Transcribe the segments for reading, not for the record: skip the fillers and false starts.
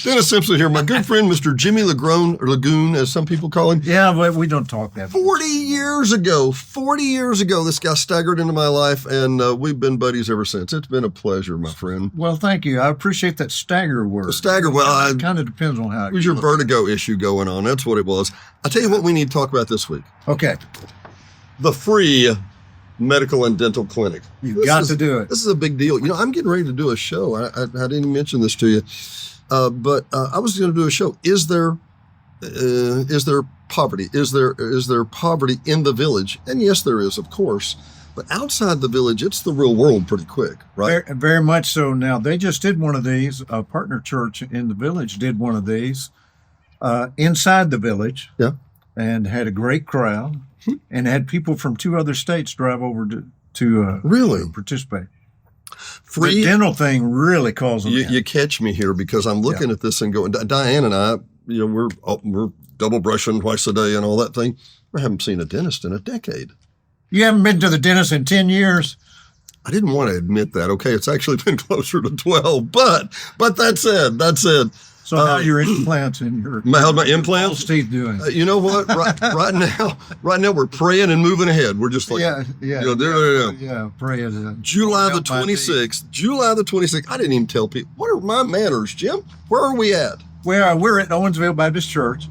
Dennis Simpson here, my good friend, Mr. Jimmy Lagoon, or Lagoon, as some people call him. Yeah, but we don't talk that. 40 years ago, this guy staggered into my life, and we've been buddies ever since. It's been a pleasure, my friend. Well, thank you. I appreciate that stagger word. The stagger, well, it kind of depends on how it was your vertigo issue going on. That's what it was. I'll tell you what we need to talk about this week. Okay. The free medical and dental clinic. You've got to do it. This is a big deal. You know, I'm getting ready to do a show. I didn't mention this to you, but I was going to do a show. Is there poverty? Is there poverty in the village? And yes, there is, of course. But outside the village, it's the real world pretty quick, right? Very, very much so. Now, they just did one of these. A partner church in the village did one of these inside the village. Yeah. And had a great crowd, and had people from 2 other states drive over to really participate. Free the dental thing really calls them. You catch me here because I'm looking at this and going. Diane and I, you know, we're double brushing twice a day and all that thing. We haven't seen a dentist in a decade. You haven't been to the dentist in 10 years. I didn't want to admit that. Okay, it's actually been closer to 12. But that said. So how are your implants and how's my implants teeth doing? You know what? Right now we're praying and moving ahead. We're just like praying. July the 26th. I didn't even tell people. What are my manners, Jim? Where are we at? We're at Owensville Baptist Church,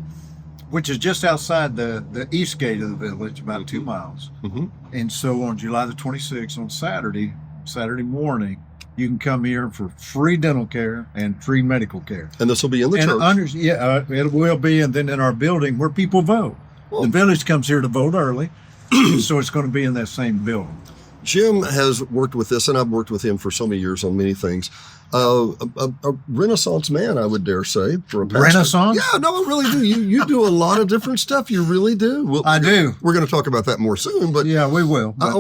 which is just outside the east gate of the village, about 2 miles. Mm-hmm. And so on July the 26th, on Saturday morning, you can come here for free dental care and free medical care. And this will be in the church? It will be. And then in our building where people vote. Well, the village comes here to vote early. So it's going to be in that same building. Jim has worked with this, and I've worked with him for so many years on many things. A Renaissance man, I would dare say, for a pastor. Renaissance? Yeah, no, I really do. You do a lot of different stuff. You really do. I do. We're going to talk about that more soon. But yeah, we will. I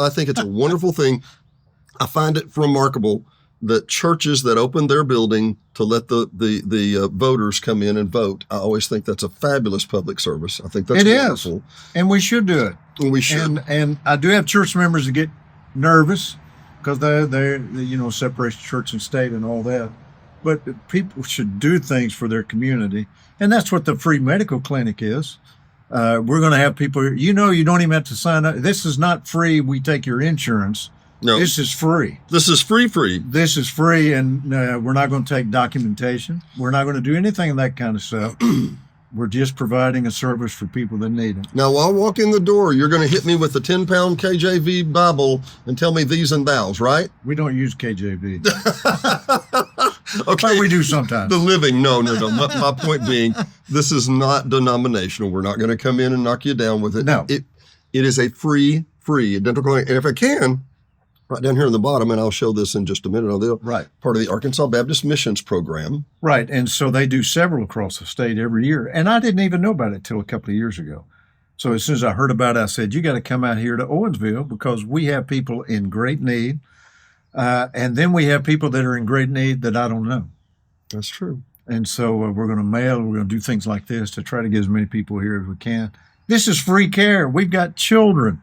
think it's a wonderful thing. I find it remarkable that churches that open their building to let the voters come in and vote. I always think that's a fabulous public service. I think that's wonderful. Is. And we should do it. We should. And I do have church members that get nervous because they separation church and state and all that. But people should do things for their community. And that's what the free medical clinic is. We're going to have people, you don't even have to sign up. This is not free. We take your insurance. No. This is free. This is free. This is free, and we're not going to take documentation. We're not going to do anything of that kind of stuff. We're just providing a service for people that need it. Now, while I walk in the door, you're going to hit me with the 10-pound KJV Bible and tell me these and thous, right? We don't use KJV. Okay. But we do sometimes. The living. No. My point being, this is not denominational. We're not going to come in and knock you down with it. No. It is a free dental clinic. And if I can, right down here in the bottom, and I'll show this in just a minute. Right. Part of the Arkansas Baptist Missions Program. Right. And so they do several across the state every year. And I didn't even know about it till a couple of years ago. So as soon as I heard about it, I said, you got to come out here to Owensville because we have people in great need. And then we have people that are in great need that I don't know. That's true. And so we're going to do things like this to try to get as many people here as we can. This is free care. We've got children.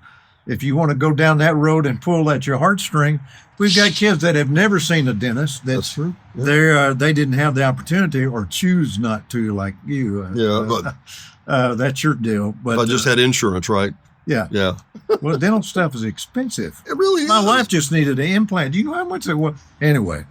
If you want to go down that road and pull at your heartstring, we've got kids that have never seen a dentist. That's true. Yeah. They didn't have the opportunity or choose not to, like you. That's your deal. But I just had insurance, right? Yeah. Yeah. Well, dental stuff is expensive. It really is. My wife just needed an implant. Do you know how much it was? Anyway.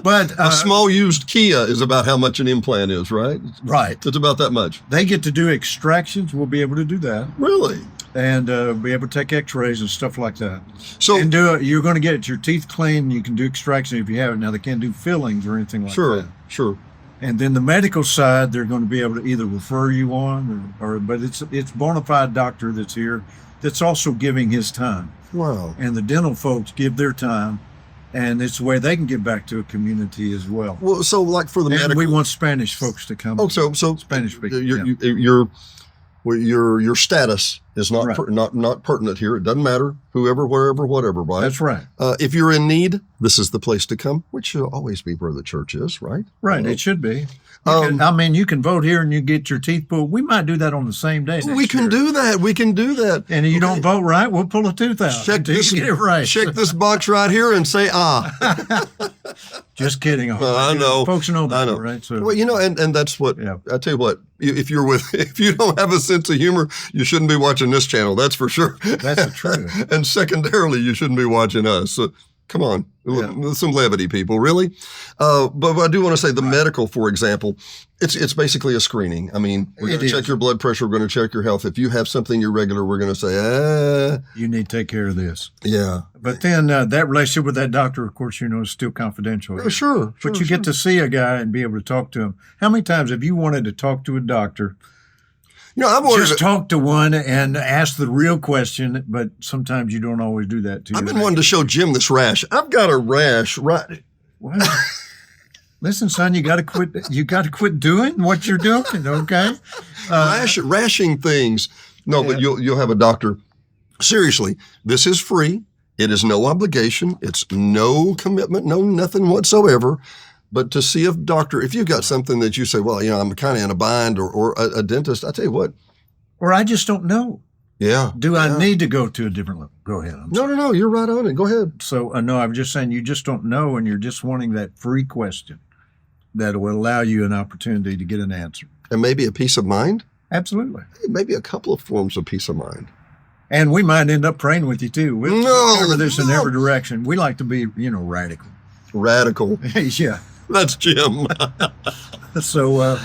But a small used Kia is about how much an implant is, right? Right. It's about that much. They get to do extractions. We'll be able to do that. Really? And be able to take x-rays and stuff like that. So and you're going to get your teeth clean. You can do extraction if you have it. Now, they can't do fillings or anything like that. Sure. And then the medical side, they're going to be able to either refer you on but it's bona fide doctor that's here that's also giving his time. Wow. And the dental folks give their time. And it's the way they can get back to a community as well. Well, so like for the medical, we want Spanish folks to come. Oh, so Spanish speakers. Your status is not right. not pertinent here. It doesn't matter. Whoever, wherever, whatever. Right. That's right. If you're in need, this is the place to come, which should always be where the church is, right? Right. It should be. You can vote here and you get your teeth pulled. We might do that on the same day. We can do that. And if you don't vote right, we'll pull a tooth out. Check this. Get it right. Check this box right here and say, ah. Just kidding. I know. Folks know that, I know. right? So, Well, and that's what, Yeah. I tell you what, if you don't have a sense of humor, you shouldn't be watching this channel. That's for sure. that's the truth. And secondarily, you shouldn't be watching us. So come on, some levity, people, really. But I do want to say the medical, for example, it's basically a screening. I mean, we're going to check your blood pressure. We're going to check your health. If you have something irregular, we're going to say, You need to take care of this. yeah. But then that relationship with that doctor, of course, is still confidential. Sure. But you get to see a guy and be able to talk to him. How many times have you wanted to talk to a doctor? I've wanted Just talk to one and ask the real question, but sometimes you don't always do that too. I've been wanting to show Jim this rash. I've got a rash right. Well, listen, son, you got to quit. You got to quit doing what you're doing. Okay, Rashing things. No, but you'll have a doctor. Seriously, this is free. It is no obligation. It's no commitment, no nothing whatsoever. But to see a doctor, if you've got something that you say, well, I'm kind of in a bind, or a dentist, I tell you what. Or I just don't know. Yeah. Do I need to go to a different level? Go ahead. No. You're right on it. Go ahead. So, no, I'm just saying you just don't know, and you're just wanting that free question that will allow you an opportunity to get an answer. And maybe a peace of mind. Absolutely. Maybe a couple of forms of peace of mind. And we might end up praying with you too. We'll cover this in No. every direction. We like to be, radical. Radical. Yeah. That's Jim. So,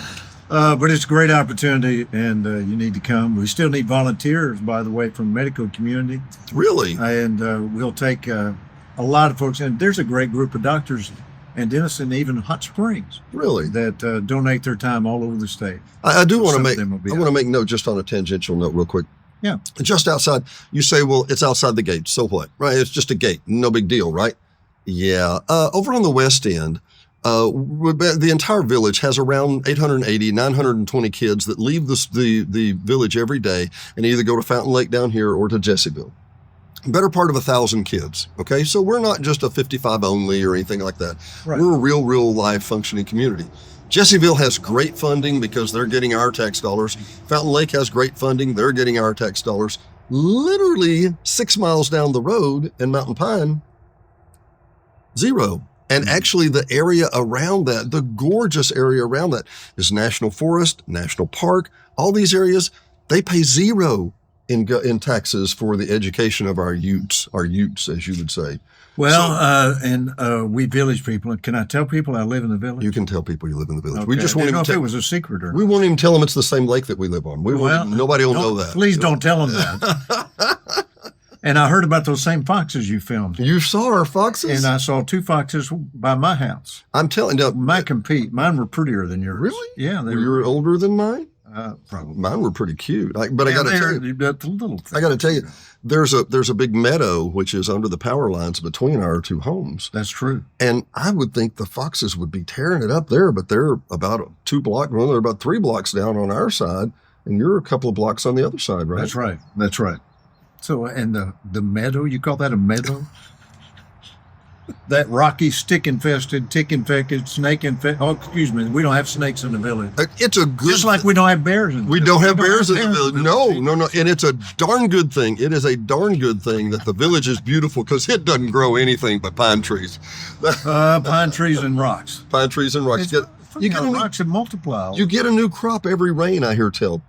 but it's a great opportunity, and you need to come. We still need volunteers, by the way, from the medical community. Really? And we'll take a lot of folks. And there's a great group of doctors and dentists in even Hot Springs Really? that donate their time all over the state. I do want to Some of make, them will be I want to make note just on a tangential note real quick. Yeah. Just outside, you say, well, it's outside the gate. So what? Right? It's just a gate. No big deal, right? Yeah. Over on the West End, the entire village has around 880, 920 kids that leave the village every day and either go to Fountain Lake down here or to Jesseville. Better part of 1,000 kids. Okay. So we're not just a 55 only or anything like that. Right. We're a real live functioning community. Jesseville has great funding because they're getting our tax dollars. Fountain Lake has great funding. They're getting our tax dollars. Literally 6 miles down the road in Mountain Pine, zero. And actually the area around that, the gorgeous area around that, is National Forest, National Park. All these areas, they pay zero in taxes for the education of our youths, as you would say. Well, we village people, can I tell people I live in the village? You can tell people you live in the village. Okay. We just I want didn't know to if it was a secret or we won't even tell them it's the same lake that we live on. Nobody will know that. Please don't tell them that. And I heard about those same foxes you filmed. You saw our foxes? And I saw 2 foxes by my house. I'm telling you. Might compete. Mine were prettier than yours. Really? Yeah. They You're older than mine? Probably. Mine were pretty cute. But I got to tell you, I got to tell you, there's a big meadow which is under the power lines between our 2 homes. That's true. And I would think the foxes would be tearing it up there, but they're about 2 blocks. Well, they're about 3 blocks down on our side, and you're a couple of blocks on the other side, right? That's right. So, and the meadow, you call that a meadow? That rocky, stick-infested, tick-infected, snake-infected. Oh, excuse me. We don't have snakes in the village. It's a good. Just like we don't have bears in the We village. don't have bears in the village. No. And it's a darn good thing. It is a darn good thing that the village is beautiful because it doesn't grow anything but pine trees. Pine trees and rocks. Pine trees and rocks. You get rocks that multiply. You get a new crop every rain, I hear tell.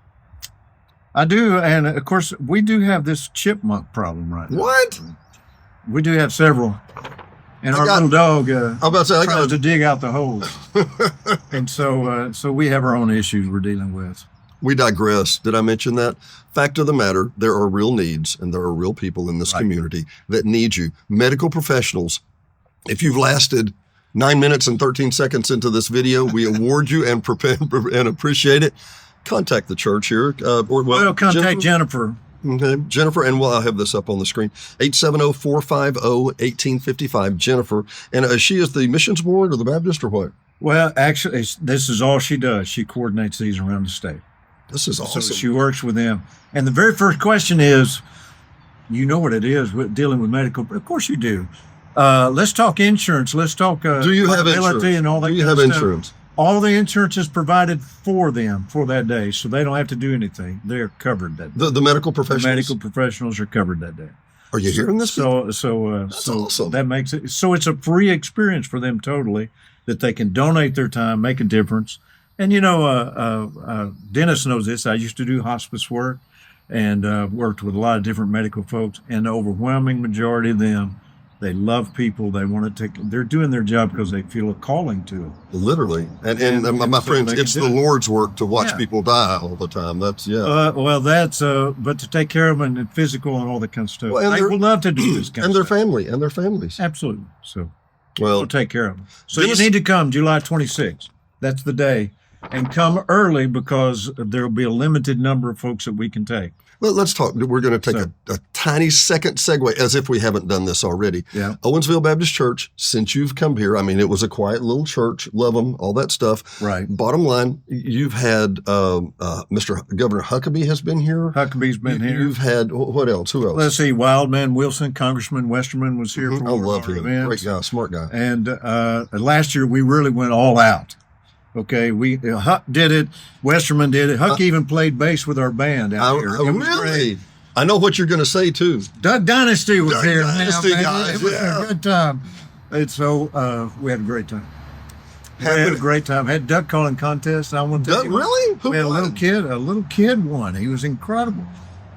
I do, and of course, we do have this chipmunk problem right now. What? We do have several. And our little dog tries to dig out the holes. And so we have our own issues we're dealing with. We digress. Did I mention that? Fact of the matter, there are real needs and there are real people in this community that need you. Medical professionals, if you've lasted 9 minutes and 13 seconds into this video, we award you and appreciate it. Contact the church here. Contact Jennifer. Okay, Jennifer, and I'll have this up on the screen. 870-450-1855, Jennifer. And she is the missions board or the Baptist or what? Well, actually, this is all she does. She coordinates these around the state. This is awesome. So she works with them. And the very first question is, you know what it is with dealing with medical. Of course you do. Let's talk insurance. Let's talk do you have insurance? And all that. Do you have insurance? All the insurance is provided for them for that day, so they don't have to do anything. They're covered that day. The medical professionals? The medical professionals are covered that day. Are you hearing this? So awesome. that makes it so it's a free experience for them totally, that they can donate their time, make a difference. And Dennis knows this. I used to do hospice work and worked with a lot of different medical folks, and the overwhelming majority of them, they love people. They want to they're doing their job because they feel a calling to it. Literally. And my friends, it's the Lord's work to watch Yeah. people die all the time. That's, But to take care of them and physical and all that kind of stuff. Well, and They would love to do this kind and of their stuff. family and their families. Absolutely. So Well, we'll take care of them. So Dennis- you need to come July 26th. That's the day. And come early, because there will be a limited number of folks that we can take. let's talk. We're going to take So- a tiny second segue, as if we haven't done this already. Yeah. Owensville Baptist Church, since you've come here, I mean, it was a quiet little church, love them, all that stuff. Right. Bottom line, you've had Mr. Governor Huckabee has been here. Huckabee's been here. You've had, what else? Who else? Let's see, Wildman Wilson, Congressman Westerman was here for I one of love our him. events. Great guy, smart guy. And last year we really went all out. Okay, Huck did it. Westerman did it. Huck even played bass with our band out here. It was Really? great. I know what you're going to say too. Doug Dynasty was Doug here. Dynasty man. guys, It was yeah. a good time. And so we had a great time. We had a great time. Had duck calling contest. I want to tell you, Really? Who we had a won? little kid won. He was incredible,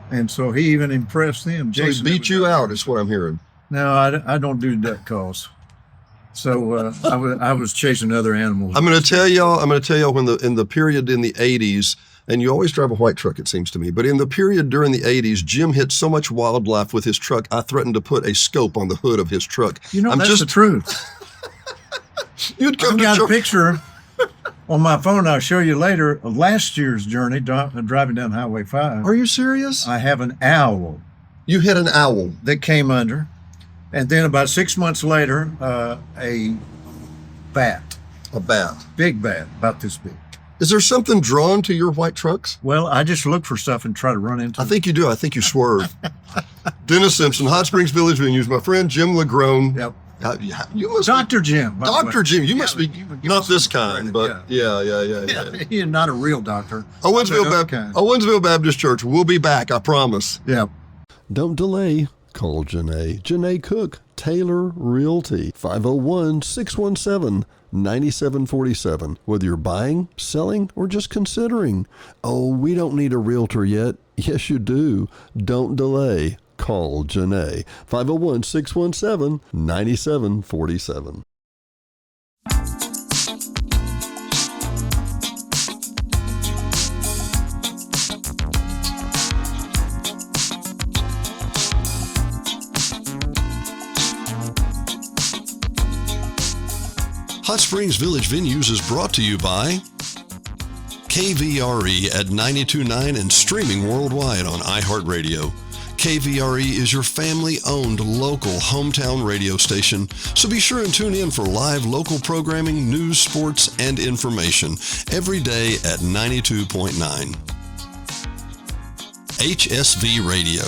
and so he even impressed them. So he Jason beat you out, is what I'm hearing. No, I don't do duck calls. So I was chasing other animals. I'm going to tell y'all in the period in the 80s, and you always drive a white truck, it seems to me, but in the period during the 80s, Jim hit so much wildlife with his truck, I threatened to put a scope on the hood of his truck. That's the truth. You'd come I've to got a church. picture on my phone I'll show you later of last year's journey driving down Highway 5. Are you serious? I have an owl You hit an owl. that came under. And then about 6 months later, a bat, A bat. big bat, about this big. Is there something drawn to your white trucks? Well, I just look for stuff and try to run into I it. think you do. I think you swerve. Dennis Simpson, Hot Springs Village Venues. My friend Jim Lagrone. Yep. You must Dr. Jim. by the way. Dr. Jim, you Yeah, must be you give not us some this kind, credit, but yeah. Yeah, he's not a real doctor. Owensville Baptist Church. We'll be back, I promise. Yeah. Don't delay. Call Janae. Janae Cook, Taylor Realty, 501-617-9747. Whether you're buying, selling, or just considering. Oh, we don't need a realtor yet. Yes, you do. Don't delay. Call Janae. 501-617-9747. Hot Springs Village Venues is brought to you by KVRE at 92.9 and streaming worldwide on iHeartRadio. KVRE is your family-owned local hometown radio station, so be sure and tune in for live local programming, news, sports, and information every day at 92.9. HSV Radio.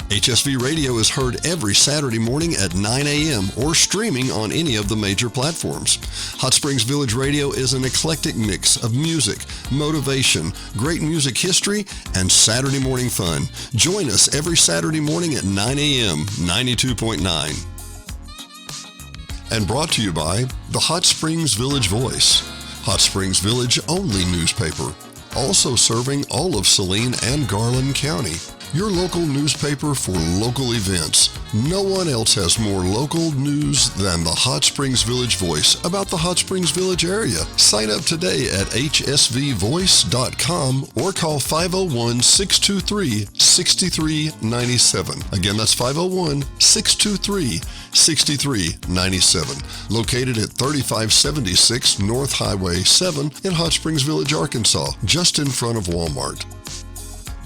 HSV Radio is heard every Saturday morning at 9 a.m. or streaming on any of the major platforms. Hot Springs Village Radio is an eclectic mix of music, motivation, great music history, and Saturday morning fun. Join us every Saturday morning at 9 a.m., 92.9. And brought to you by the Hot Springs Village Voice, Hot Springs Village only newspaper, also serving all of Saline and Garland County. Your local newspaper for local events. No one else has more local news than the Hot Springs Village Voice about the Hot Springs Village area. Sign up today at hsvvoice.com or call 501-623-6397. Again, that's 501-623-6397. Located at 3576 North Highway 7 in Hot Springs Village, Arkansas, just in front of Walmart.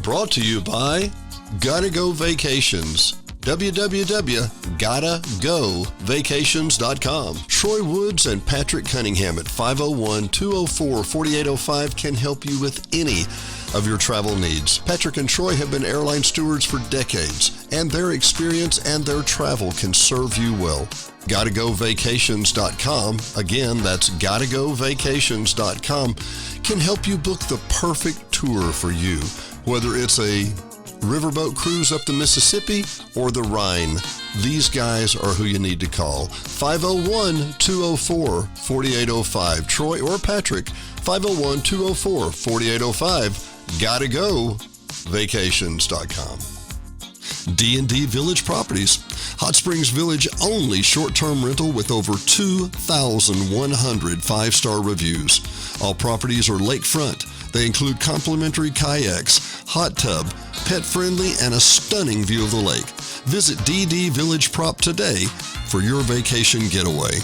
Brought to you by Gotta Go Vacations. www.gottagovacations.com. Troy Woods and Patrick Cunningham at 501-204-4805 can help you with any of your travel needs. Patrick and Troy have been airline stewards for decades, and their experience and their travel can serve you well. GottaGoVacations.com, again, that's GottaGoVacations.com, can help you book the perfect tour for you. Whether it's a riverboat cruise up the Mississippi, or the Rhine. These guys are who you need to call. 501-204-4805. Troy or Patrick, 501-204-4805. Gotta go. Vacations.com. D&D Village Properties. Hot Springs Village only short-term rental with over 2,100 five-star reviews. All properties are lakefront. They include complimentary kayaks, hot tub, pet-friendly, and a stunning view of the lake. Visit DD Village Prop today for your vacation getaway.